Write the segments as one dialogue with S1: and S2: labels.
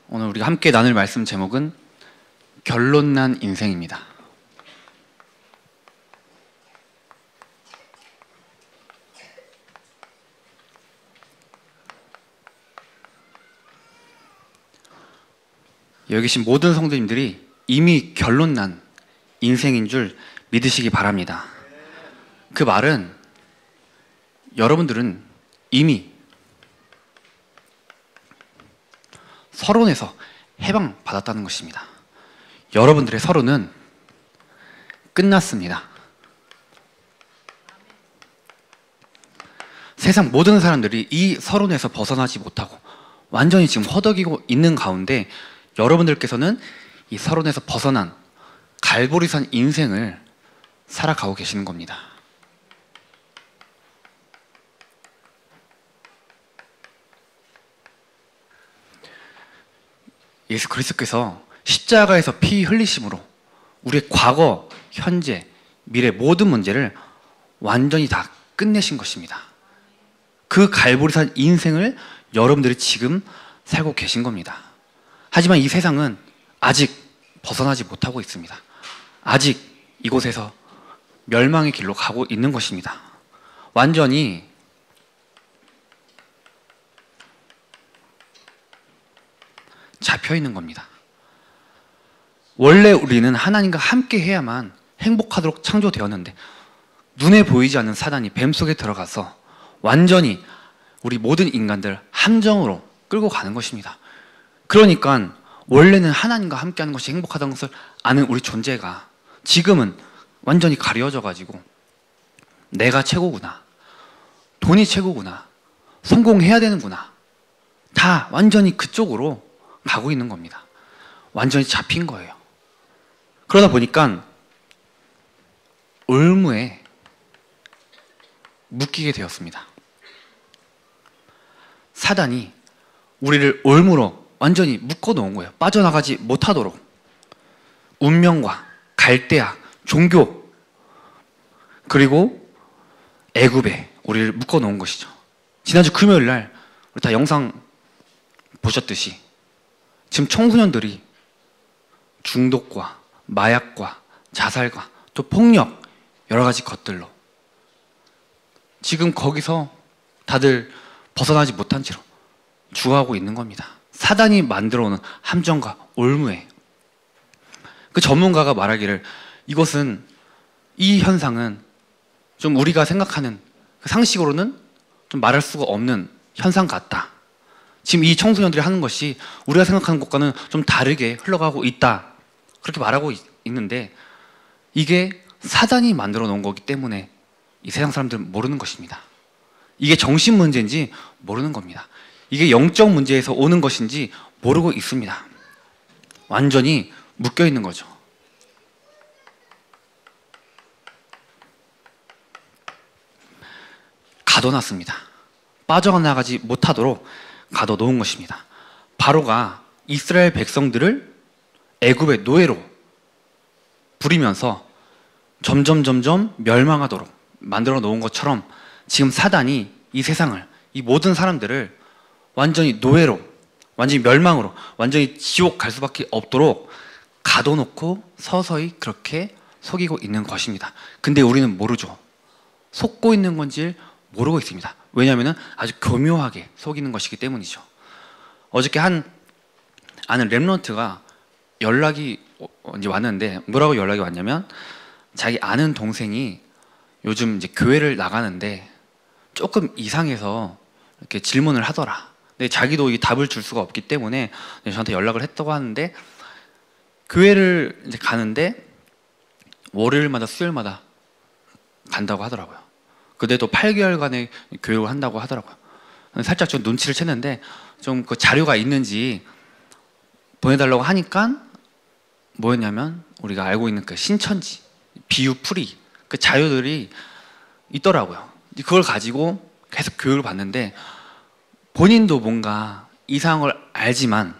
S1: 오늘 우리가 함께 나눌 말씀 제목은 결론난 인생입니다. 여기 계신 모든 성도님들이 이미 결론난 인생인 줄 믿으시기 바랍니다. 그 말은 여러분들은 이미 서론에서 해방받았다는 것입니다. 여러분들의 서론은 끝났습니다. 세상 모든 사람들이 이 서론에서 벗어나지 못하고 완전히 지금 허덕이고 있는 가운데 여러분들께서는 이 서론에서 벗어난 갈보리산 인생을 살아가고 계시는 겁니다. 예수 그리스도께서 십자가에서 피 흘리심으로 우리의 과거, 현재, 미래 모든 문제를 완전히 다 끝내신 것입니다. 그 갈보리산 인생을 여러분들이 지금 살고 계신 겁니다. 하지만 이 세상은 아직 벗어나지 못하고 있습니다. 아직 이곳에서 멸망의 길로 가고 있는 것입니다. 완전히 잡혀 있는 겁니다. 원래 우리는 하나님과 함께 해야만 행복하도록 창조되었는데 눈에 보이지 않는 사단이 뱀 속에 들어가서 완전히 우리 모든 인간들 함정으로 끌고 가는 것입니다. 그러니까 원래는 하나님과 함께하는 것이 행복하다는 것을 아는 우리 존재가 지금은 완전히 가려져 가지고 내가 최고구나, 돈이 최고구나, 성공해야 되는구나, 다 완전히 그쪽으로 가고 있는 겁니다. 완전히 잡힌 거예요. 그러다 보니까 올무에 묶이게 되었습니다. 사단이 우리를 올무로 완전히 묶어 놓은 거예요. 빠져나가지 못하도록. 운명과 갈대아, 종교, 그리고 애굽에 우리를 묶어 놓은 것이죠. 지난주 금요일 날 우리 다 영상 보셨듯이 지금 청소년들이 중독과 마약과 자살과 또 폭력 여러 가지 것들로 지금 거기서 다들 벗어나지 못한 채로 죽어가고 있는 겁니다. 사단이 만들어 오는 함정과 올무에 그 전문가가 말하기를 이것은 이 현상은 좀 우리가 생각하는 그 상식으로는 좀 말할 수가 없는 현상 같다. 지금 이 청소년들이 하는 것이 우리가 생각하는 것과는 좀 다르게 흘러가고 있다. 그렇게 말하고 있는데 이게 사단이 만들어 놓은 거기 때문에 이 세상 사람들은 모르는 것입니다. 이게 정신 문제인지 모르는 겁니다. 이게 영적 문제에서 오는 것인지 모르고 있습니다. 완전히 묶여 있는 거죠. 가둬놨습니다. 빠져나가지 못하도록 가둬놓은 것입니다. 바로가 이스라엘 백성들을 애굽의 노예로 부리면서 점점 멸망하도록 만들어 놓은 것처럼 지금 사단이 이 세상을, 이 모든 사람들을 완전히 노예로, 완전히 멸망으로, 완전히 지옥 갈 수밖에 없도록 가둬놓고 서서히 그렇게 속이고 있는 것입니다. 근데 우리는 모르죠. 속고 있는 건지 모르고 있습니다. 왜냐하면 아주 교묘하게 속이는 것이기 때문이죠. 어저께 아는 랩런트가 연락이 이제 왔는데 뭐라고 연락이 왔냐면 자기 아는 동생이 요즘 이제 교회를 나가는데 조금 이상해서 이렇게 질문을 하더라. 근데 자기도 이 답을 줄 수가 없기 때문에 저한테 연락을 했다고 하는데 교회를 이제 가는데 월요일마다 수요일마다 간다고 하더라고요. 근데 또 8개월간의 교육을 한다고 하더라고요. 살짝 좀 눈치를 챘는데 좀 그 자료가 있는지 보내달라고 하니까 뭐였냐면 우리가 알고 있는 그 신천지, 비유풀이 그 자료들이 있더라고요. 그걸 가지고 계속 교육을 받는데 본인도 뭔가 이상한 걸 알지만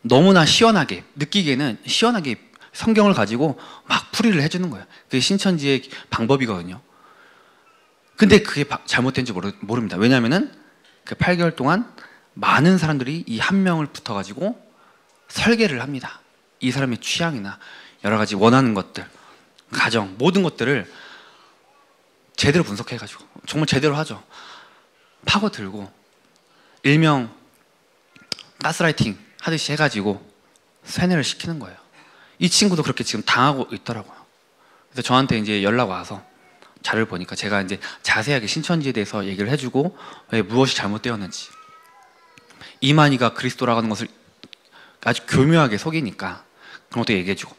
S1: 너무나 시원하게 느끼기에는 시원하게 성경을 가지고 막 풀이를 해주는 거예요. 그게 신천지의 방법이거든요. 근데 그게 잘못된지 모릅니다. 왜냐하면은 그 8개월 동안 많은 사람들이 이 한 명을 붙어가지고 설계를 합니다. 이 사람의 취향이나 여러 가지 원하는 것들, 가정, 모든 것들을 제대로 분석해가지고 정말 제대로 하죠. 파고들고 일명 가스라이팅 하듯이 해가지고 세뇌를 시키는 거예요. 이 친구도 그렇게 지금 당하고 있더라고요. 그래서 저한테 이제 연락 와서 자료를 보니까 제가 이제 자세하게 신천지에 대해서 얘기를 해주고 왜 무엇이 잘못되었는지, 이만희가 그리스도라고 하는 것을 아주 교묘하게 속이니까 그런 것도 얘기해주고,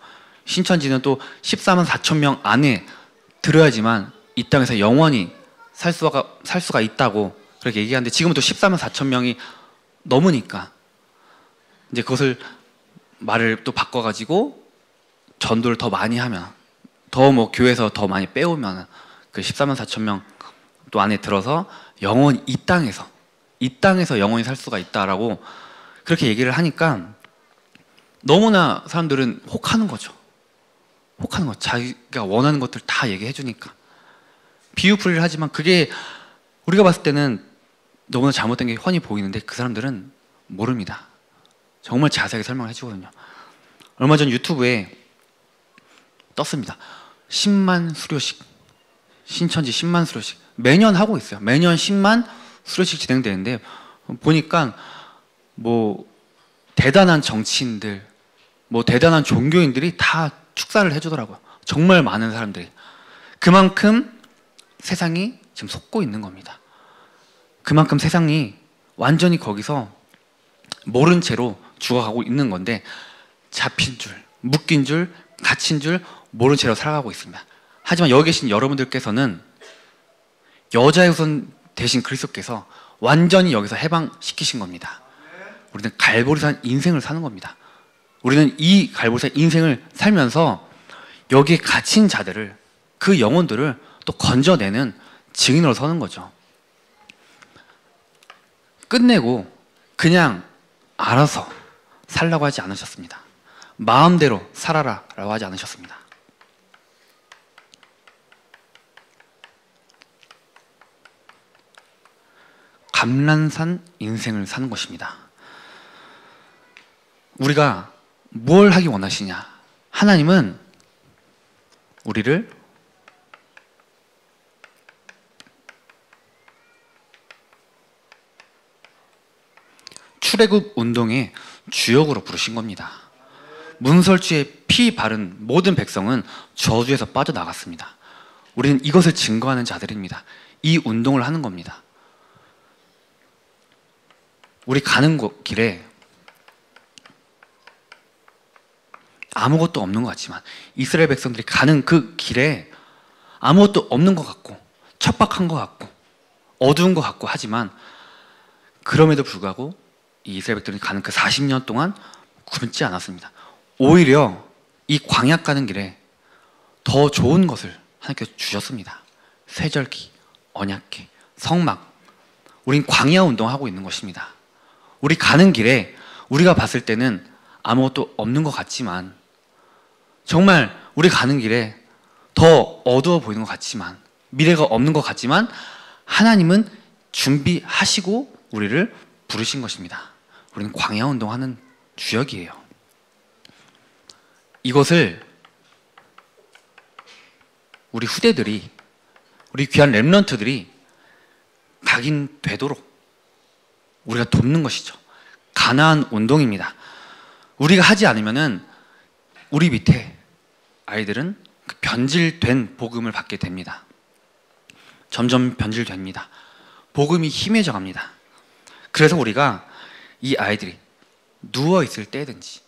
S1: 신천지는 또 14만 4천 명 안에 들어야지만 이 땅에서 영원히 살 수가 있다고 그렇게 얘기하는데, 지금은 또 14만 4천 명이 넘으니까 이제 그것을 말을 또 바꿔가지고 전도를 더 많이 하면, 더 뭐 교회에서 더 많이 빼오면 그 14만 4천 명 또 안에 들어서 영원히 이 땅에서 영원히 살 수가 있다라고 그렇게 얘기를 하니까 너무나 사람들은 혹하는 거죠. 혹하는 거. 자기가 원하는 것들 다 얘기해 주니까. 비유풀이를 하지만 그게 우리가 봤을 때는 너무나 잘못된 게 훤히 보이는데 그 사람들은 모릅니다. 정말 자세하게 설명을 해주거든요. 얼마 전 유튜브에 떴습니다. 10만 수료식, 신천지 10만 수료식 매년 하고 있어요. 매년 10만 수료식 진행되는데 보니까 뭐 대단한 정치인들, 뭐 대단한 종교인들이 다 축사를 해주더라고요. 정말 많은 사람들이. 그만큼 세상이 지금 속고 있는 겁니다. 그만큼 세상이 완전히 거기서 모른 채로 죽어가고 있는 건데, 잡힌 줄, 묶인 줄, 갇힌 줄 모른 채로 살아가고 있습니다. 하지만 여기 계신 여러분들께서는 여자의 우선 대신 그리스도께서 완전히 여기서 해방시키신 겁니다. 우리는 갈보리산 인생을 사는 겁니다. 우리는 이 갈보리산 인생을 살면서 여기에 갇힌 자들을, 그 영혼들을 또 건져내는 증인으로 서는 거죠. 끝내고 그냥 알아서 살라고 하지 않으셨습니다. 마음대로 살아라 라고 하지 않으셨습니다. 감람산 인생을 사는 것입니다. 우리가 뭘 하기 원하시냐? 하나님은 우리를 출애굽 운동의 주역으로 부르신 겁니다. 문설주에 피 바른 모든 백성은 저주에서 빠져나갔습니다. 우리는 이것을 증거하는 자들입니다. 이 운동을 하는 겁니다. 우리 가는 길에 아무것도 없는 것 같지만, 이스라엘 백성들이 가는 그 길에 아무것도 없는 것 같고 척박한 것 같고 어두운 것 같고 하지만, 그럼에도 불구하고 이 이스라엘 백성들이 가는 그 40년 동안 굶지 않았습니다. 오히려 이 광야 가는 길에 더 좋은 것을 하나님께서 주셨습니다. 세절기, 언약궤, 성막. 우린 광야 운동하고 있는 것입니다. 우리 가는 길에 우리가 봤을 때는 아무것도 없는 것 같지만, 정말 우리 가는 길에 더 어두워 보이는 것 같지만, 미래가 없는 것 같지만, 하나님은 준비하시고 우리를 부르신 것입니다. 우리는 광야 운동하는 주역이에요. 이것을 우리 후대들이, 우리 귀한 렘넌트들이 각인되도록 우리가 돕는 것이죠. 가나안 운동입니다. 우리가 하지 않으면은 우리 밑에 아이들은 그 변질된 복음을 받게 됩니다. 점점 변질됩니다. 복음이 희미해져 갑니다. 그래서 우리가 이 아이들이 누워 있을 때든지,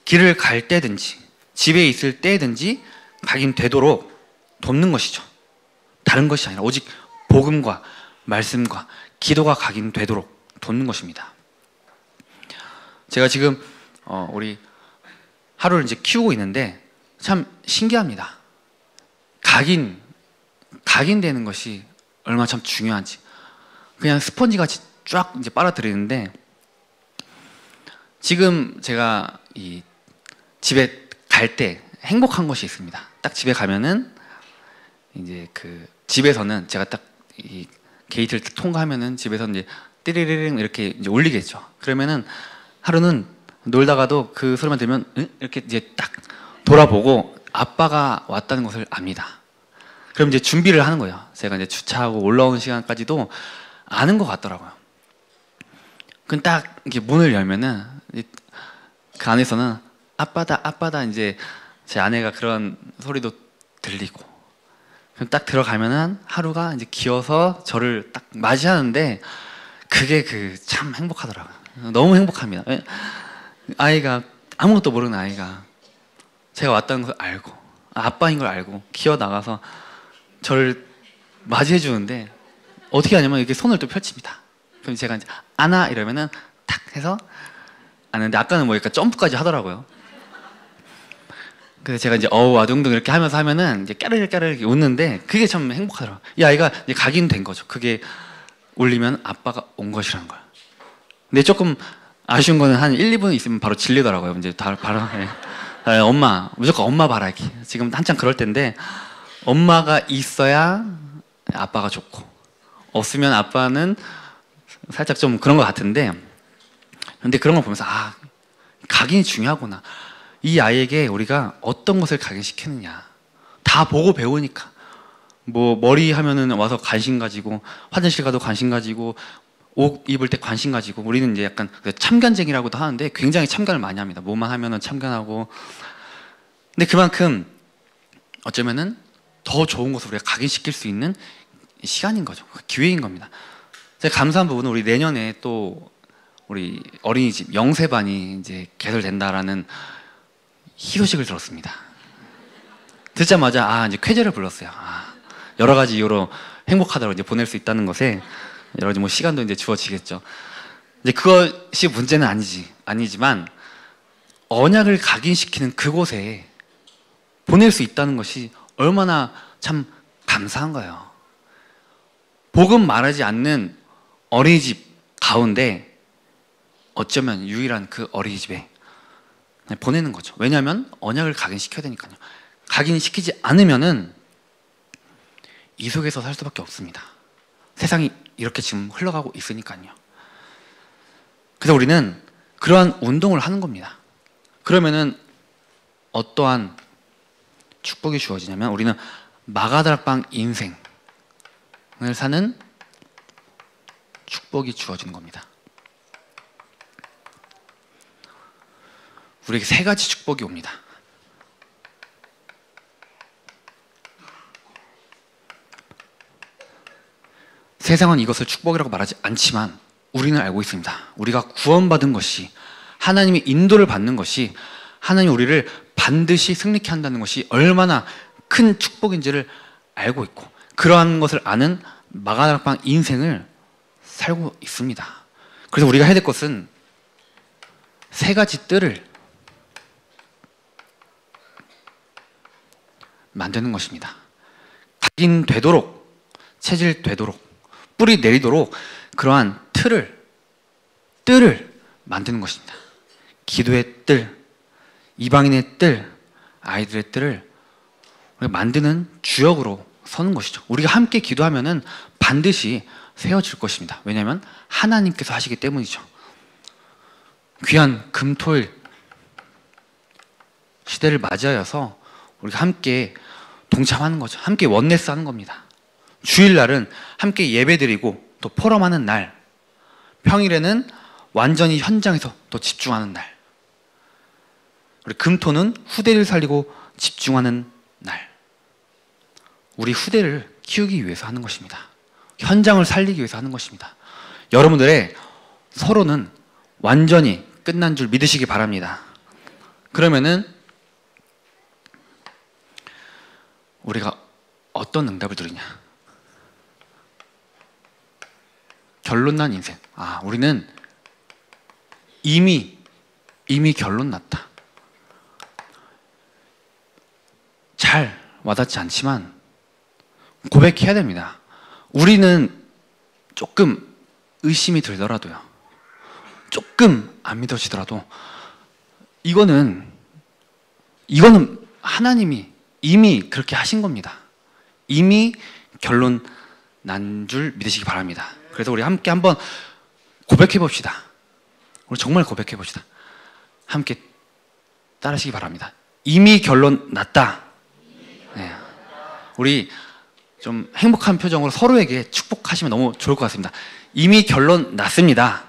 S1: 길을 갈 때든지, 집에 있을 때든지 각인되도록 돕는 것이죠. 다른 것이 아니라 오직 복음과 말씀과 기도가 각인되도록 돕는 것입니다. 제가 지금 우리 하루를 이제 키우고 있는데 참 신기합니다. 각인되는 것이 얼마나 참 중요한지. 그냥 스펀지 같이 쫙 이제 빨아들이는데, 지금 제가 이 집에 갈 때 행복한 것이 있습니다. 딱 집에 가면은 이제 그 집에서는 제가 딱 이 게이트를 통과하면은 집에서 이제 띠리리링 이렇게 이제 울리겠죠. 그러면은 하루는 놀다가도 그 소리만 들으면 응? 이렇게 이제 딱 돌아보고 아빠가 왔다는 것을 압니다. 그럼 이제 준비를 하는 거예요. 제가 이제 주차하고 올라오는 시간까지도 아는 것 같더라고요. 그럼 딱 이렇게 문을 열면은 그 안에서는 아빠다, 아빠다 이제 제 아내가 그런 소리도 들리고, 그럼 딱 들어가면은 하루가 이제 기어서 저를 딱 맞이하는데 그게 그 참 행복하더라고요. 너무 행복합니다. 아이가 아무것도 모르는 아이가 제가 왔다는 걸 알고 아빠인 걸 알고 기어 나가서 저를 맞이해 주는데 어떻게 하냐면 이렇게 손을 또 펼칩니다. 그럼 제가 이제 안아 이러면은 탁 해서 안는데 아까는 뭐 약간 점프까지 하더라고요. 그래서 제가 이제 어우아둥둥 이렇게 하면서 하면은 이제 까르르까르 이렇게 웃는데 그게 참 행복하더라고요. 이 아이가 이제 각인된 거죠. 그게 울리면 아빠가 온 것이라는 걸. 근데 조금 아쉬운 거는 한 1, 2분 있으면 바로 질리더라고요. 이제 바로 엄마 무조건 엄마 바라기. 지금 한창 그럴 때인데 엄마가 있어야 아빠가 좋고 없으면 아빠는 살짝 좀 그런 것 같은데, 근데 그런 걸 보면서 아, 각인이 중요하구나. 이 아이에게 우리가 어떤 것을 각인시키느냐 다 보고 배우니까. 뭐 머리 하면은 와서 관심 가지고, 화장실 가도 관심 가지고, 옷 입을 때 관심 가지고. 우리는 이제 약간 참견쟁이라고도 하는데 굉장히 참견을 많이 합니다. 뭐만 하면은 참견하고. 근데 그만큼 어쩌면은 더 좋은 것을 우리가 각인시킬 수 있는 시간인 거죠. 기회인 겁니다. 제가 감사한 부분은 우리 내년에 또 우리 어린이집 영세반이 이제 개설된다라는 희소식을 들었습니다. 듣자마자 아, 이제 쾌재를 불렀어요. 아, 여러 가지 이유로 행복하다고 이제 보낼 수 있다는 것에 여러 가지 뭐 시간도 이제 주어지겠죠. 이제 그것이 문제는 아니지만 언약을 각인시키는 그곳에 보낼 수 있다는 것이 얼마나 참 감사한 거예요. 복음 말하지 않는 어린이집 가운데 어쩌면 유일한 그 어린이집에 보내는 거죠. 왜냐하면 언약을 각인시켜야 되니까요. 각인시키지 않으면은 이 속에서 살 수밖에 없습니다. 세상이 이렇게 지금 흘러가고 있으니까요. 그래서 우리는 그러한 운동을 하는 겁니다. 그러면은 어떠한 축복이 주어지냐면 우리는 마가다락방 인생을 사는 축복이 주어지는 겁니다. 우리에게 세 가지 축복이 옵니다. 세상은 이것을 축복이라고 말하지 않지만 우리는 알고 있습니다. 우리가 구원받은 것이, 하나님의 인도를 받는 것이, 하나님이 우리를 반드시 승리케 한다는 것이 얼마나 큰 축복인지를 알고 있고, 그러한 것을 아는 마가다락방 인생을 살고 있습니다. 그래서 우리가 해야 될 것은 세 가지 뜰을 만드는 것입니다. 각인되도록, 체질되도록, 뿌리 내리도록 그러한 뜰을 만드는 것입니다. 기도의 뜰, 이방인의 뜰, 아이들의 뜰을 우리가 만드는 주역으로 서는 것이죠. 우리가 함께 기도하면은 반드시 세워질 것입니다. 왜냐하면 하나님께서 하시기 때문이죠. 귀한 금토일 시대를 맞이하여서 우리가 함께 동참하는 거죠. 함께 원네스 하는 겁니다. 주일날은 함께 예배드리고 또 포럼하는 날, 평일에는 완전히 현장에서 또 집중하는 날, 우리 금토는 후대를 살리고 집중하는 날. 우리 후대를 키우기 위해서 하는 것입니다. 현장을 살리기 위해서 하는 것입니다. 여러분들의 서로는 완전히 끝난 줄 믿으시기 바랍니다. 그러면은 우리가 어떤 응답을 들으냐? 결론 난 인생. 아, 우리는 이미 결론 났다. 잘 와닿지 않지만 고백해야 됩니다. 우리는 조금 의심이 들더라도요, 조금 안 믿어지더라도 이거는 하나님이 이미 그렇게 하신 겁니다. 이미 결론 난 줄 믿으시기 바랍니다. 그래서 우리 함께 한번 고백해 봅시다. 우리 정말 고백해 봅시다. 함께 따르시기 바랍니다. 이미 결론 났다. 네. 우리 좀 행복한 표정으로 서로에게 축복하시면 너무 좋을 것 같습니다. 이미 결론 났습니다.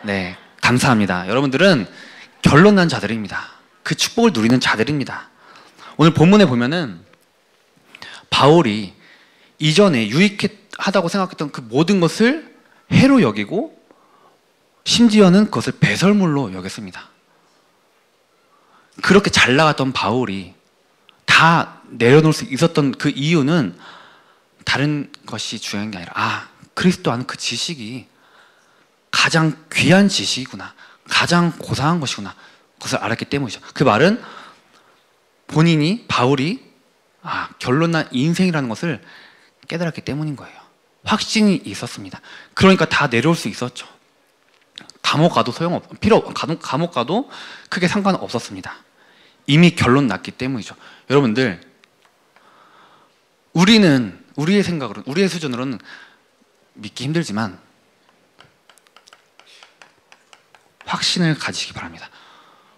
S1: 네, 감사합니다. 여러분들은 결론 난 자들입니다. 그 축복을 누리는 자들입니다. 오늘 본문에 보면은 바울이 이전에 유익하다고 생각했던 그 모든 것을 해로 여기고 심지어는 그것을 배설물로 여겼습니다. 그렇게 잘 나갔던 바울이 다 내려놓을 수 있었던 그 이유는 다른 것이 중요한 게 아니라 그리스도 아는 그 지식이 가장 귀한 지식이구나, 가장 고상한 것이구나, 그것을 알았기 때문이죠. 그 말은 본인이, 바울이 결론 난 인생이라는 것을 깨달았기 때문인 거예요. 확신이 있었습니다. 그러니까 다 내려올 수 있었죠. 감옥 가도 감옥 가도 크게 상관없었습니다. 이미 결론 났기 때문이죠. 여러분들, 우리는 우리의 생각으로는, 우리의 수준으로는 믿기 힘들지만 확신을 가지시기 바랍니다.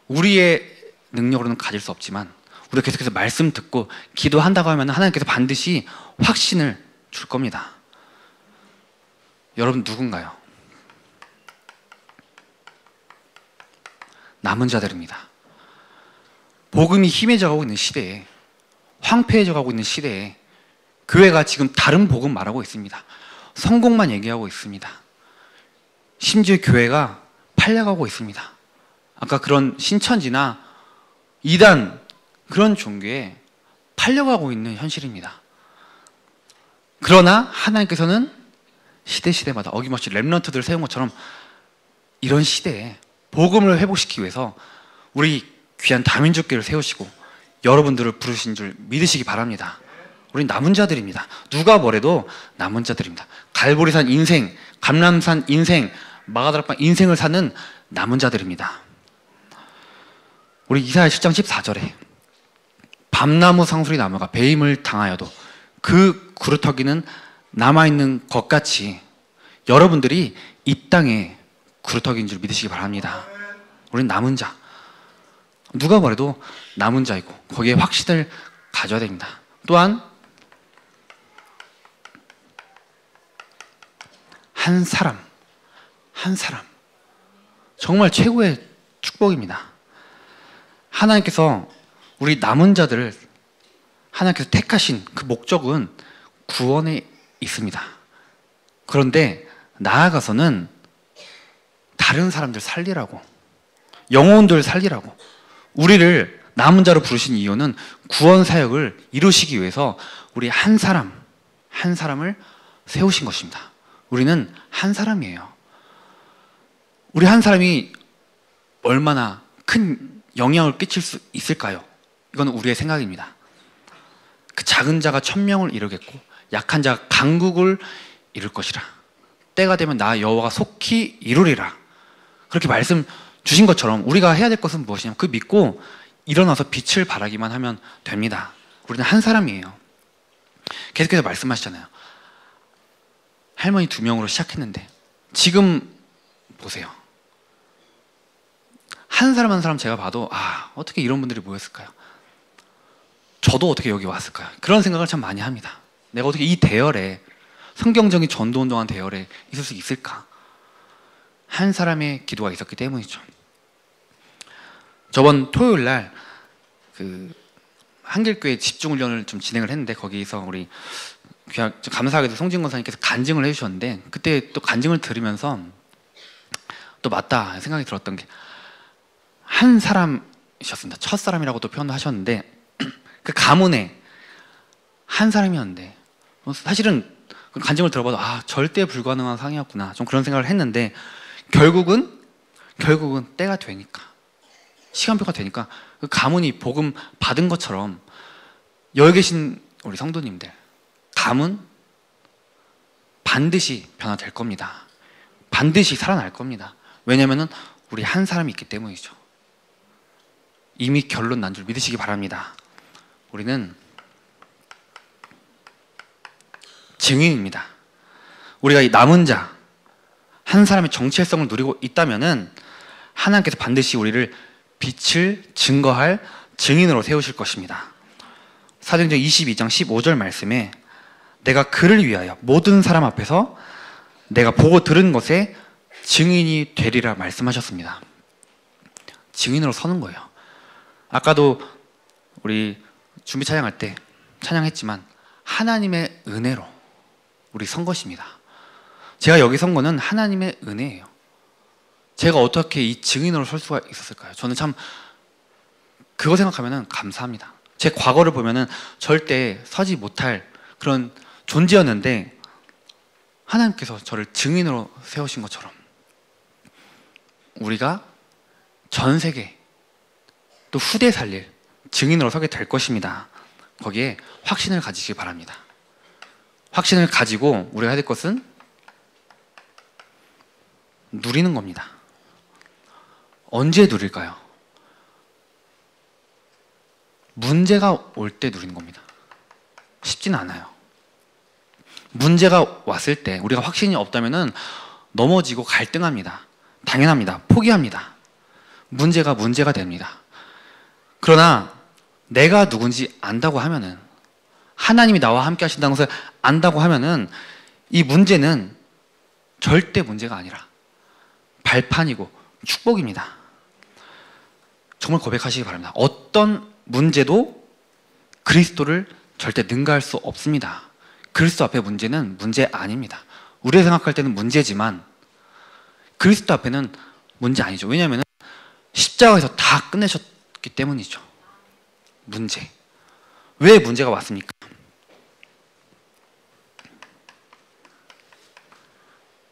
S1: 우리의 능력으로는 가질 수 없지만 우리가 계속해서 말씀 듣고 기도한다고 하면 하나님께서 반드시 확신을 줄 겁니다. 여러분 누군가요? 남은 자들입니다. 복음이 희미해져가고 있는 시대에, 황폐해져가고 있는 시대에 교회가 지금 다른 복음 말하고 있습니다. 성공만 얘기하고 있습니다. 심지어 교회가 팔려가고 있습니다. 아까 그런 신천지나 이단, 그런 종교에 팔려가고 있는 현실입니다. 그러나 하나님께서는 시대마다 어김없이 렘넌트들을 세운 것처럼 이런 시대에 복음을 회복시키기 위해서 우리 귀한 다민족교회를 세우시고 여러분들을 부르신 줄 믿으시기 바랍니다. 우린 남은 자들입니다. 누가 뭐래도 남은 자들입니다. 갈보리산 인생, 감람산 인생, 마가다락방 인생을 사는 남은 자들입니다. 우리 이사야 7장 14절에 밤나무 상수리 나무가 배임을 당하여도 그 그루터기는 남아있는 것 같이 여러분들이 이 땅에 그루터기인 줄 믿으시기 바랍니다. 우린 남은 자, 누가 뭐래도 남은 자이고 거기에 확신을 가져야 됩니다. 또한 한 사람 정말 최고의 축복입니다. 하나님께서 우리 남은 자들을 하나님께서 택하신 그 목적은 구원에 있습니다. 그런데 나아가서는 다른 사람들 살리라고, 영혼들 살리라고, 우리를 남은 자로 부르신 이유는 구원 사역을 이루시기 위해서 우리 한 사람을 세우신 것입니다. 우리는 한 사람이에요. 우리 한 사람이 얼마나 큰 영향을 끼칠 수 있을까요? 이건 우리의 생각입니다. 그 작은 자가 천명을 이루겠고 약한 자가 강국을 이룰 것이라. 때가 되면 나 여호와가 속히 이루리라. 그렇게 말씀 주신 것처럼 우리가 해야 될 것은 무엇이냐면 그 믿고 일어나서 빛을 발하기만 하면 됩니다. 우리는 한 사람이에요. 계속해서 말씀하시잖아요. 할머니 2명으로 시작했는데 지금 보세요. 한 사람 한 사람 제가 봐도 어떻게 이런 분들이 모였을까요? 저도 어떻게 여기 왔을까요? 그런 생각을 참 많이 합니다. 내가 어떻게 이 대열에, 성경적인 전도운동한 대열에 있을 수 있을까? 한 사람의 기도가 있었기 때문이죠. 저번 토요일 날 그 한길교회 집중훈련을 좀 진행을 했는데 거기서 우리 감사하게도 송진 권사님께서 간증을 해주셨는데 그때 또 간증을 들으면서 또 맞다 생각이 들었던 게 한 사람이셨습니다. 첫사람이라고도 표현을 하셨는데 그 가문에 한 사람이었는데 사실은 간증을 들어봐도 절대 불가능한 상이었구나 좀 그런 생각을 했는데 결국은 때가 되니까 시간표가 되니까 그 가문이 복음 받은 것처럼 여기 계신 우리 성도님들 가문 반드시 변화될 겁니다. 반드시 살아날 겁니다. 왜냐하면 우리 한 사람이 있기 때문이죠. 이미 결론 난 줄 믿으시기 바랍니다. 우리는 증인입니다. 우리가 이 남은 자, 한 사람의 정체성을 누리고 있다면은 하나님께서 반드시 우리를 빛을 증거할 증인으로 세우실 것입니다. 사도행전 22장 15절 말씀에 내가 그를 위하여 모든 사람 앞에서 내가 보고 들은 것에 증인이 되리라 말씀하셨습니다. 증인으로 서는 거예요. 아까도 우리 준비 찬양할 때 찬양했지만 하나님의 은혜로 우리 선 것입니다. 제가 여기 선 거는 하나님의 은혜예요. 제가 어떻게 이 증인으로 설 수가 있었을까요? 저는 참 그거 생각하면 감사합니다. 제 과거를 보면 절대 서지 못할 그런 존재였는데 하나님께서 저를 증인으로 세우신 것처럼 우리가 전 세계 또 후대 살릴 증인으로 서게 될 것입니다. 거기에 확신을 가지시기 바랍니다. 확신을 가지고 우리가 해야 될 것은 누리는 겁니다. 언제 누릴까요? 문제가 올 때 누리는 겁니다. 쉽지는 않아요. 문제가 왔을 때 우리가 확신이 없다면 넘어지고 갈등합니다. 당연합니다. 포기합니다. 문제가 됩니다. 그러나 내가 누군지 안다고 하면은, 하나님이 나와 함께 하신다는 것을 안다고 하면은 이 문제는 절대 문제가 아니라 발판이고 축복입니다. 정말 고백하시기 바랍니다. 어떤 문제도 그리스도를 절대 능가할 수 없습니다. 그리스도 앞에 문제는 문제 아닙니다. 우리가 생각할 때는 문제지만 그리스도 앞에는 문제 아니죠. 왜냐하면 십자가에서 다 끝내셨기 때문이죠. 문제. 왜 문제가 왔습니까?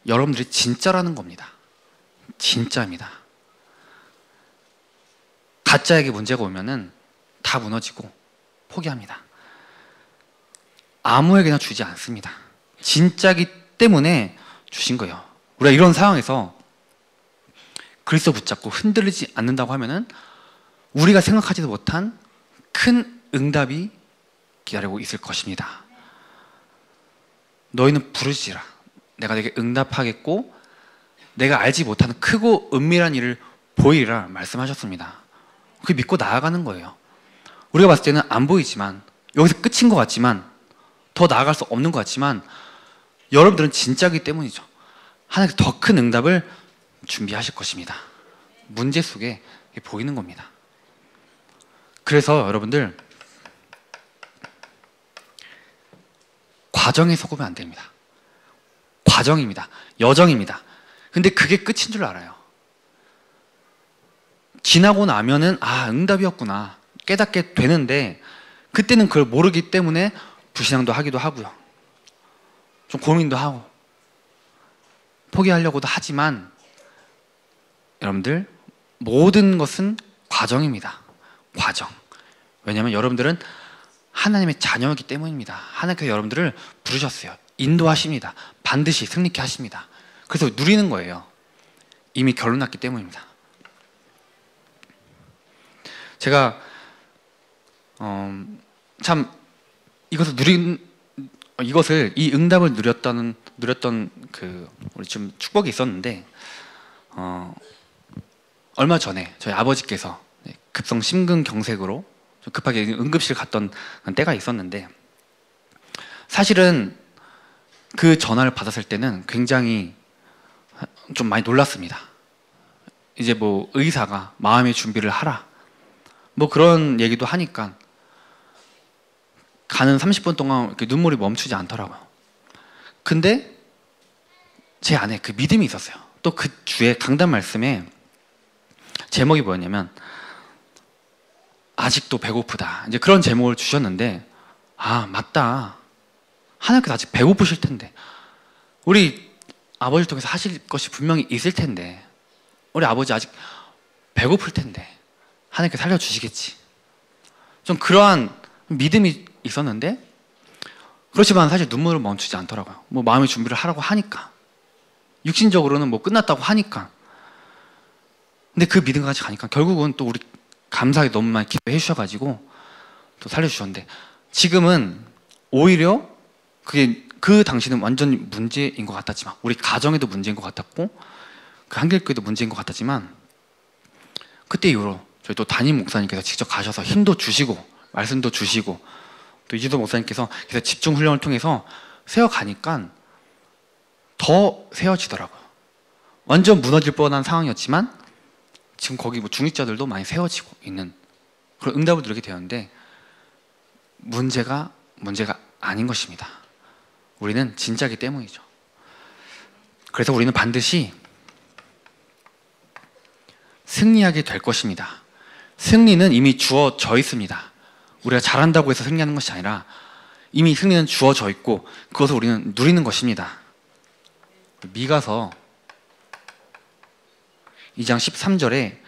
S1: 여러분들이 진짜라는 겁니다. 진짜입니다. 가짜에게 문제가 오면은 다 무너지고 포기합니다. 아무에게나 주지 않습니다. 진짜기 때문에 주신 거예요. 우리가 이런 상황에서 그리스도 붙잡고 흔들리지 않는다고 하면은 우리가 생각하지도 못한 큰 응답이 기다리고 있을 것입니다. 너희는 부르시라. 내가 네게 응답하겠고 내가 알지 못하는 크고 은밀한 일을 보이리라 말씀하셨습니다. 그게 믿고 나아가는 거예요. 우리가 봤을 때는 안 보이지만, 여기서 끝인 것 같지만, 더 나아갈 수 없는 것 같지만 여러분들은 진짜이기 때문이죠. 하나님께서 더 큰 응답을 준비하실 것입니다. 문제 속에 보이는 겁니다. 그래서 여러분들 과정에 속으면 안 됩니다. 과정입니다. 여정입니다. 근데 그게 끝인 줄 알아요. 지나고 나면은 응답이었구나 깨닫게 되는데, 그때는 그걸 모르기 때문에 불신앙도 하기도 하고요, 좀 고민도 하고 포기하려고도 하지만, 여러분들 모든 것은 과정입니다. 과정. 왜냐하면 여러분들은 하나님의 자녀이기 때문입니다. 하나님께서 여러분들을 부르셨어요. 인도하십니다. 반드시 승리케 하십니다. 그래서 누리는 거예요. 이미 결론 났기 때문입니다. 제가 참 이 응답을 누렸던 우리 좀 축복이 있었는데, 얼마 전에 저희 아버지께서 급성 심근경색으로 좀 급하게 응급실 갔던 때가 있었는데, 사실은 그 전화를 받았을 때는 굉장히 좀 많이 놀랐습니다. 이제 뭐 의사가 마음의 준비를 하라 뭐 그런 얘기도 하니까 가는 30분 동안 이렇게 눈물이 멈추지 않더라고요. 근데 제 안에 그 믿음이 있었어요. 또 그 주에 강단 말씀에 제목이 뭐였냐면 아직도 배고프다, 이제 그런 제목을 주셨는데, 맞다, 하나님께서 아직 배고프실 텐데, 우리 아버지를 통해서 하실 것이 분명히 있을 텐데, 우리 아버지 아직 배고플 텐데 하나님께서 살려주시겠지, 좀 그러한 믿음이 있었는데, 그렇지만 사실 눈물을 멈추지 않더라고요. 뭐 마음의 준비를 하라고 하니까, 육신적으로는 뭐 끝났다고 하니까. 근데 그 믿음까지 가니까 결국은 또 우리 감사하게 너무 많이 기도해 주셔가지고 또 살려주셨는데, 지금은 오히려 그게 그 당시는 완전 문제인 것 같았지만, 우리 가정에도 문제인 것 같았고 그 한길교회도 문제인 것 같았지만, 그때 이후로 저희 또 담임 목사님께서 직접 가셔서 힘도 주시고 말씀도 주시고, 또 이지도 목사님께서 그래서 집중 훈련을 통해서 세워가니까 더 세워지더라고요. 완전 무너질 뻔한 상황이었지만 지금 거기 뭐 중직자들도 많이 세워지고 있는 그런 응답을 누리게 되었는데, 문제가 아닌 것입니다. 우리는 진짜이기 때문이죠. 그래서 우리는 반드시 승리하게 될 것입니다. 승리는 이미 주어져 있습니다. 우리가 잘한다고 해서 승리하는 것이 아니라 이미 승리는 주어져 있고 그것을 우리는 누리는 것입니다. 미가서 2장 13절에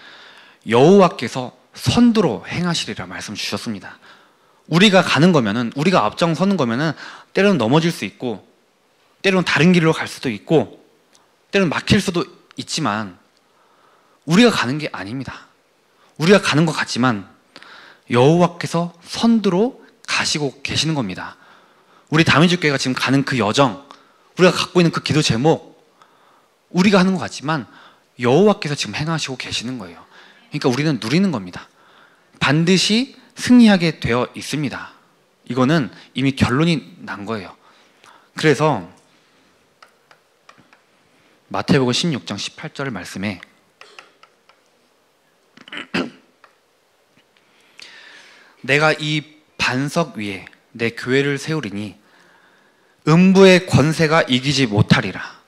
S1: 여호와께서 선두로 행하시리라 말씀 주셨습니다. 우리가 가는 거면은, 우리가 앞장서는 거면은 때로는 넘어질 수 있고 때로는 다른 길로 갈 수도 있고 때로는 막힐 수도 있지만 우리가 가는 게 아닙니다. 우리가 가는 것 같지만 여호와께서 선두로 가시고 계시는 겁니다. 우리 다민족교회가 지금 가는 그 여정, 우리가 갖고 있는 그 기도 제목, 우리가 하는 것 같지만 여호와께서 지금 행하시고 계시는 거예요. 그러니까 우리는 누리는 겁니다. 반드시 승리하게 되어 있습니다. 이거는 이미 결론이 난 거예요. 그래서 마태복음 16장 18절 말씀에 내가 이 반석 위에 내 교회를 세우리니 음부의 권세가 이기지 못하리라.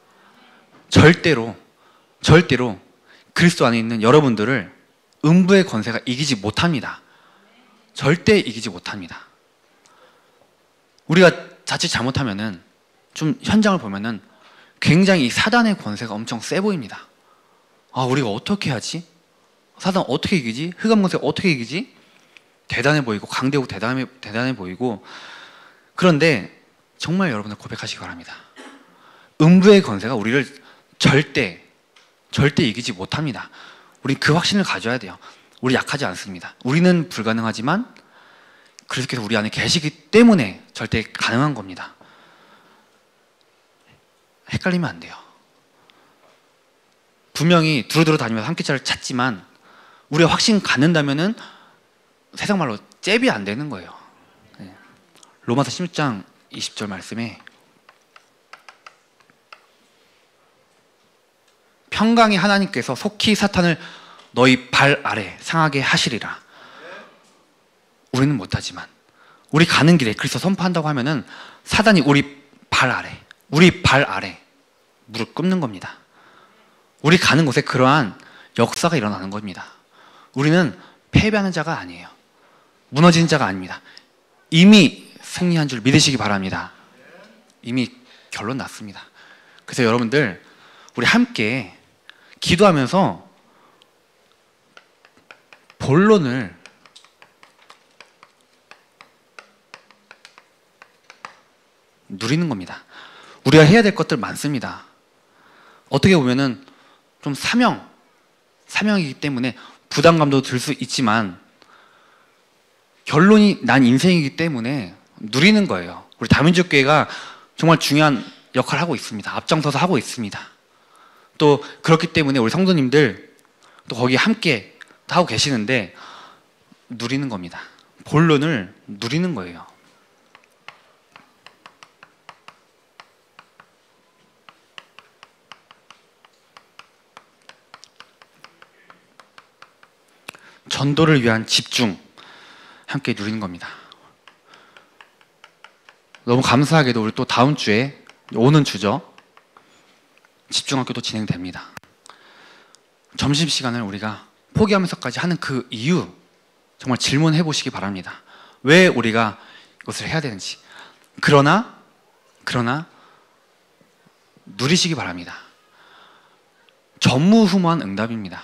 S1: 절대로 그리스도 안에 있는 여러분들을 음부의 권세가 이기지 못합니다. 절대 이기지 못합니다. 우리가 자칫 잘못하면은, 좀 현장을 보면은 굉장히 사단의 권세가 엄청 세 보입니다. 아, 우리가 어떻게 하지? 사단 어떻게 이기지? 흑암 권세 어떻게 이기지? 대단해 보이고 강대국 대단해 보이고. 그런데 정말 여러분들 고백하시기 바랍니다. 음부의 권세가 우리를 절대 이기지 못합니다. 우리 그 확신을 가져야 돼요. 우리 약하지 않습니다. 우리는 불가능하지만 그리스도께서 우리 안에 계시기 때문에 절대 가능한 겁니다. 헷갈리면 안 돼요. 분명히 두루두루 다니면서 한 끼자를 찾지만 우리가 확신 갖는다면은 세상 말로 잽이 안 되는 거예요. 로마서 16장 20절 말씀에 평강의 하나님께서 속히 사탄을 너희 발 아래 상하게 하시리라. 우리는 못하지만 우리 가는 길에 그리스도 선포한다고 하면은 사단이 우리 발 아래 무릎 꿇는 겁니다. 우리 가는 곳에 그러한 역사가 일어나는 겁니다. 우리는 패배하는 자가 아니에요. 무너지는 자가 아닙니다. 이미 승리한 줄 믿으시기 바랍니다. 이미 결론 났습니다. 그래서 여러분들 우리 함께 기도하면서 본론을 누리는 겁니다. 우리가 해야 될 것들 많습니다. 어떻게 보면은 좀 사명이기 때문에 부담감도 들 수 있지만 결론이 난 인생이기 때문에 누리는 거예요. 우리 다민족교회가 정말 중요한 역할을 하고 있습니다. 앞장서서 하고 있습니다. 또 그렇기 때문에 우리 성도님들 또 거기 함께 하고 계시는데 누리는 겁니다. 본론을 누리는 거예요. 전도를 위한 집중 함께 누리는 겁니다. 너무 감사하게도 우리 또 다음 주에 오는 주죠. 집중학교도 진행됩니다. 점심시간을 우리가 포기하면서까지 하는 그 이유 정말 질문해 보시기 바랍니다. 왜 우리가 이것을 해야 되는지. 그러나 누리시기 바랍니다. 전무후무한 응답입니다.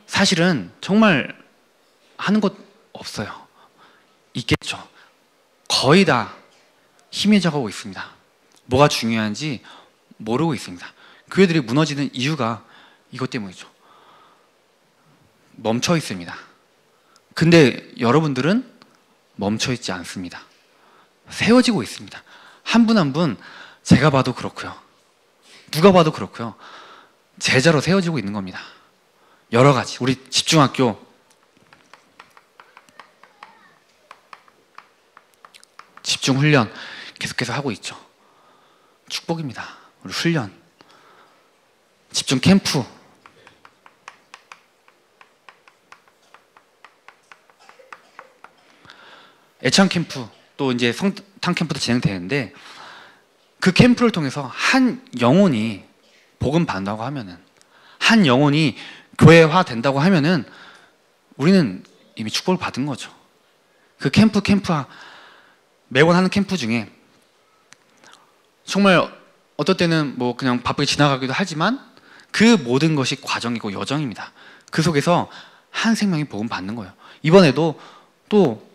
S1: 사실은 정말 하는 것 없어요. 있겠죠. 거의 다 희미해져가고 있습니다. 뭐가 중요한지 모르고 있습니다. 교회들이 무너지는 이유가 이것 때문이죠. 멈춰 있습니다. 근데 여러분들은 멈춰 있지 않습니다. 세워지고 있습니다. 한 분 한 분 제가 봐도 그렇고요. 누가 봐도 그렇고요. 제자로 세워지고 있는 겁니다. 여러 가지. 우리 집중학교 집중훈련 계속해서 하고 있죠. 축복입니다. 우리 훈련, 집중 캠프, 애창 캠프, 또 이제 성탄 캠프도 진행되는데 그 캠프를 통해서 한 영혼이 복음 받는다고 하면은, 한 영혼이 교회화 된다고 하면은 우리는 이미 축복을 받은 거죠. 그 캠프와 매번 하는 캠프 중에 정말 어떨 때는 뭐 그냥 바쁘게 지나가기도 하지만 그 모든 것이 과정이고 여정입니다. 그 속에서 한 생명이 복음 받는 거예요. 이번에도 또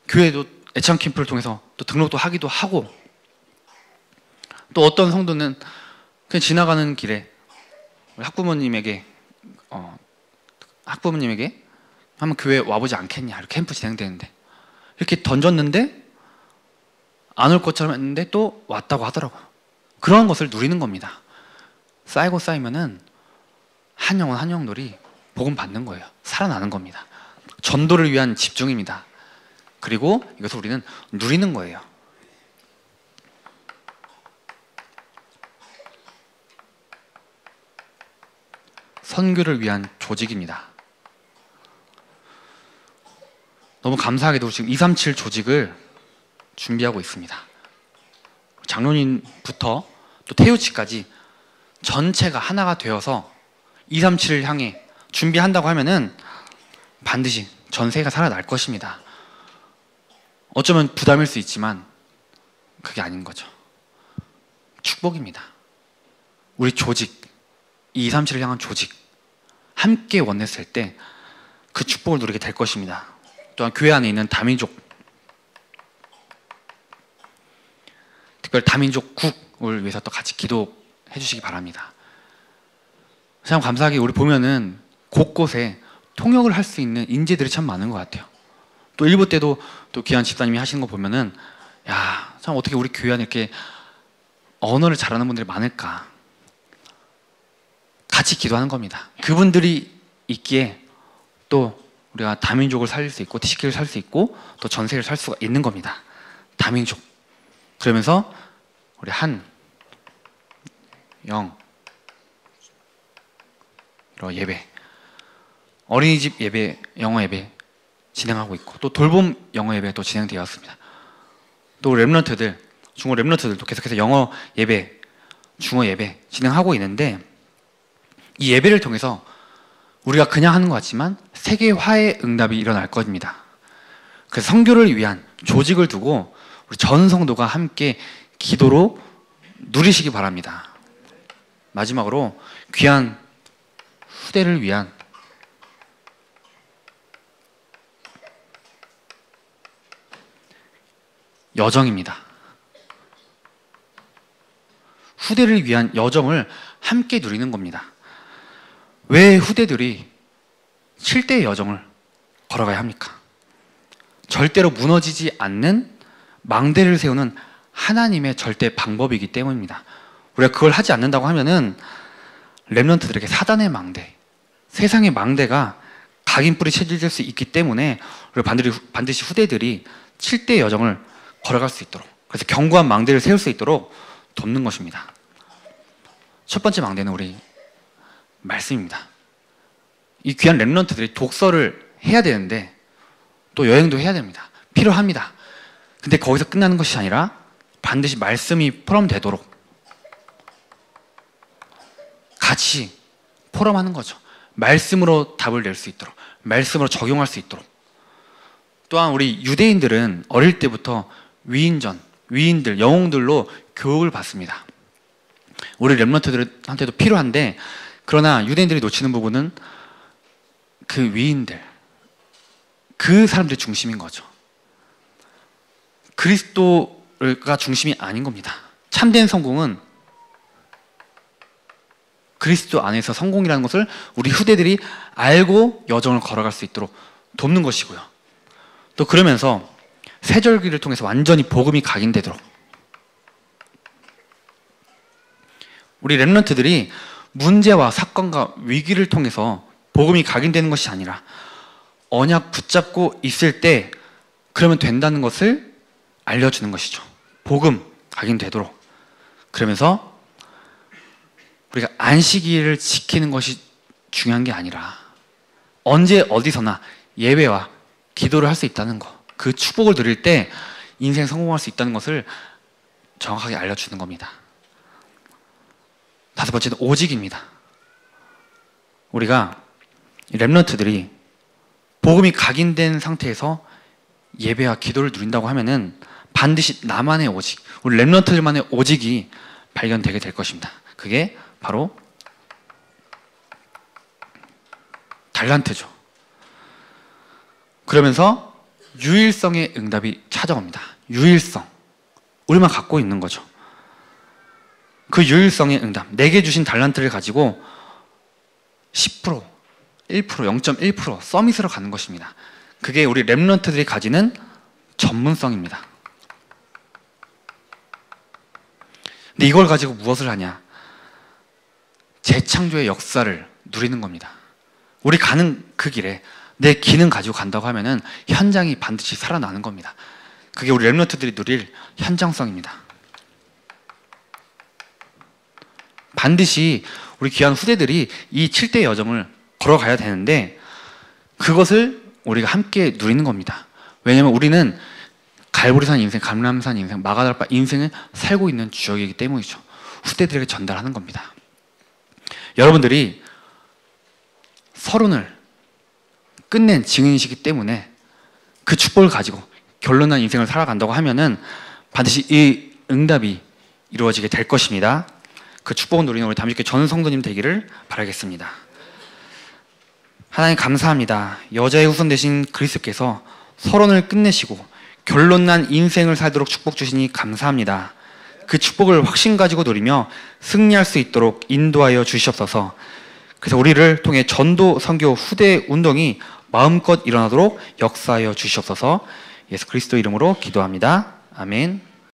S1: 교회도 애창 캠프를 통해서 또 등록도 하기도 하고, 또 어떤 성도는 그냥 지나가는 길에 학부모님에게 한번 교회 와보지 않겠냐, 이렇게 캠프 진행되는데 이렇게 던졌는데 안 올 것처럼 했는데 또 왔다고 하더라고요. 그런 것을 누리는 겁니다. 쌓이고 쌓이면은 한 영혼 한 영혼들이 복음 받는 거예요. 살아나는 겁니다. 전도를 위한 집중입니다. 그리고 이것을 우리는 누리는 거예요. 선교를 위한 조직입니다. 너무 감사하게도 지금 237 조직을 준비하고 있습니다. 장로님부터 또 태우치까지 전체가 하나가 되어서 237을 향해 준비한다고 하면은 반드시 전세가 살아날 것입니다. 어쩌면 부담일 수 있지만 그게 아닌 거죠. 축복입니다. 우리 조직, 237을 향한 조직 함께 원했을 때 그 축복을 누리게 될 것입니다. 또한 교회 안에 있는 다민족, 특별 다민족국을 위해서 또 같이 기도해 주시기 바랍니다. 참 감사하게 우리 보면은 곳곳에 통역을 할 수 있는 인재들이 참 많은 것 같아요. 또 일부 때도 또 귀한 집사님이 하시는 거 보면은, 야, 참 어떻게 우리 교회 안에 이렇게 언어를 잘하는 분들이 많을까. 같이 기도하는 겁니다. 그분들이 있기에 또 우리가 다민족을 살릴 수 있고 TCK를 살 수 있고 또 전세를 살 수가 있는 겁니다. 다민족. 그러면서 우리 한 영 예배, 어린이집 예배, 영어 예배 진행하고 있고, 또 돌봄 영어 예배도 진행되었습니다. 또 랩런트들, 중어 랩런트들도 계속해서 영어 예배, 중어 예배 진행하고 있는데, 이 예배를 통해서 우리가 그냥 하는 것 같지만 세계화의 응답이 일어날 겁니다. 그래서 선교를 위한 조직을 두고 우리 전 성도가 함께 기도로 누리시기 바랍니다. 마지막으로 귀한 후대를 위한 여정입니다. 후대를 위한 여정을 함께 누리는 겁니다. 왜 후대들이 7대의 여정을 걸어가야 합니까? 절대로 무너지지 않는 망대를 세우는 하나님의 절대 방법이기 때문입니다. 우리가 그걸 하지 않는다고 하면은 렘넌트들에게 사단의 망대, 세상의 망대가 각인뿌리 체질될 수 있기 때문에 우리가 반드시 후대들이 7대의 여정을 걸어갈 수 있도록, 그래서 견고한 망대를 세울 수 있도록 돕는 것입니다. 첫 번째 망대는 우리 말씀입니다. 이 귀한 렘넌트들이 독서를 해야 되는데 또 여행도 해야 됩니다. 필요합니다. 근데 거기서 끝나는 것이 아니라 반드시 말씀이 포럼되도록 같이 포럼하는 거죠. 말씀으로 답을 낼 수 있도록, 말씀으로 적용할 수 있도록. 또한 우리 유대인들은 어릴 때부터 위인들, 영웅들로 교육을 받습니다. 우리 렘넌트들한테도 필요한데, 그러나 유대인들이 놓치는 부분은 그 위인들, 그 사람들이 중심인 거죠. 그리스도가 중심이 아닌 겁니다. 참된 성공은 그리스도 안에서 성공이라는 것을 우리 후대들이 알고 여정을 걸어갈 수 있도록 돕는 것이고요. 또 그러면서 세절기를 통해서 완전히 복음이 각인되도록 우리 렘넌트들이 문제와 사건과 위기를 통해서 복음이 각인되는 것이 아니라 언약 붙잡고 있을 때 그러면 된다는 것을 알려주는 것이죠. 복음 각인되도록. 그러면서 우리가 안식일을 지키는 것이 중요한 게 아니라 언제 어디서나 예배와 기도를 할 수 있다는 것, 그 축복을 누릴 때 인생 성공할 수 있다는 것을 정확하게 알려주는 겁니다. 다섯 번째는 오직입니다. 우리가 렘넌트들이 복음이 각인된 상태에서 예배와 기도를 누린다고 하면은 반드시 나만의 오직, 우리 렘넌트들만의 오직이 발견되게 될 것입니다. 그게 바로 달란트죠. 그러면서 유일성의 응답이 찾아옵니다. 유일성. 우리만 갖고 있는 거죠. 그 유일성의 응답. 내게 주신 달란트를 가지고 10%, 1%, 0.1% 서밋으로 가는 것입니다. 그게 우리 렘넌트들이 가지는 전문성입니다. 근데 이걸 가지고 무엇을 하냐? 재창조의 역사를 누리는 겁니다. 우리 가는 그 길에 내 기능 가지고 간다고 하면은 현장이 반드시 살아나는 겁니다. 그게 우리 렘넌트들이 누릴 현장성입니다. 반드시 우리 귀한 후대들이 이 7대 여정을 걸어가야 되는데 그것을 우리가 함께 누리는 겁니다. 왜냐하면 우리는 갈보리산 인생, 감람산 인생, 마가다락바 인생을 살고 있는 주역이기 때문이죠. 후대들에게 전달하는 겁니다. 여러분들이 서론을 끝낸 증인이시기 때문에 그 축복을 가지고 결론난 인생을 살아간다고 하면은 반드시 이 응답이 이루어지게 될 것입니다. 그 축복을 누리는 우리 담임교회 전 성도님 되기를 바라겠습니다. 하나님 감사합니다. 여자의 후손 되신 그리스도께서 서론을 끝내시고 결론난 인생을 살도록 축복 주시니 감사합니다. 그 축복을 확신 가지고 누리며 승리할 수 있도록 인도하여 주시옵소서. 그래서 우리를 통해 전도, 선교, 후대 운동이 마음껏 일어나도록 역사하여 주시옵소서. 예수 그리스도 이름으로 기도합니다. 아멘.